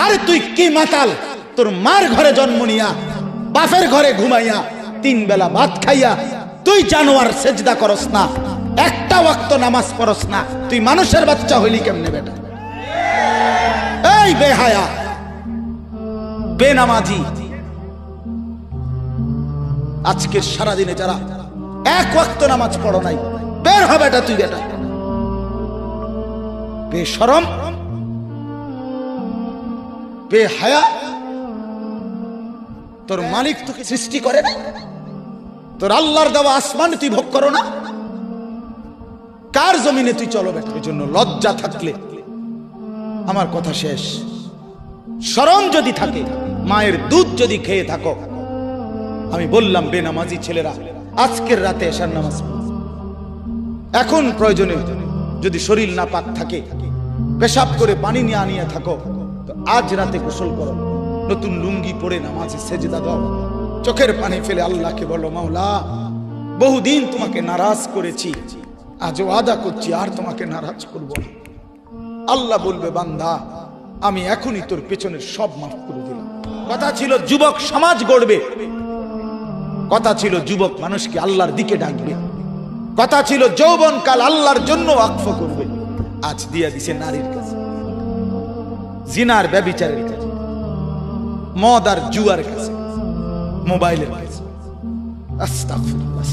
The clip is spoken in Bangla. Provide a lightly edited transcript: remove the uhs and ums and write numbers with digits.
আরে তুই কি মাতাল? তোর মার ঘরে জন্ম নিয়া, বাপের ঘরে ঘুমাইয়া, 3 বেলা ভাত খাইয়া তুই জানোয়ার সেজদা করস না, একটা ওয়াক্ত নামাজ পড়স না, তুই মানুষের বাচ্চা হইলি কেমনে বেটা? এই বেহায়া, বেনামাজি, আজকের সারাদিনে যারা 1 ওয়াক্ত নামাজ পড়ো নাই, বের হ বেটা তুই বেটা। বেশরম, বেহায়া, তোর মালিক তোকে সৃষ্টি করে না? তোর আল্লাহর দেওয়া আসমান তুই ভোগ করো না? কার জমিনে তুই চলো বেটা? এই জন্য লজ্জা থাকলে, আমার কথা শেষ, শরম যদি থাকে, মায়ের দুধ যদি খেয়ে থাকো, আমি বললাম বেনামাজি ছেলেরা আজকের রাতে এশার নামাজ পড়ো। এখন প্রয়োজনে যদি শরীর না পাক থাকে, পেশাব করে পানি নিয়ে আনিয়ে থাকো, তো আজ রাতে গোসল করো, নতুন লুঙ্গি পরে নামাজে সেজদা দাও, চোখের পানি ফেলে আল্লাহকে বলো, মাওলা বহুদিন তোমাকে নারাজ করেছি, আজ ওয়াদা করছি আর তোমাকে নারাজ করব না। আল্লাহ বলবে, বান্দা আমি এখনই তোর পেছনের সব মাফ করে দিলাম। কথা ছিল যুবক সমাজ গড়বে, কথা ছিল যুবক মানুষকে আল্লাহর দিকে ডাকবে, কথা ছিল যৌবনকাল আল্লাহর জন্য ওয়াকফ করবে। আজ দিয়া দিছে নারীর কাছে, জিনার ব্যভিচারের কাছে, মদ আর জুয়ার কাছে, মোবাইলের কাছে। আস্তাগফিরুল্লাহ।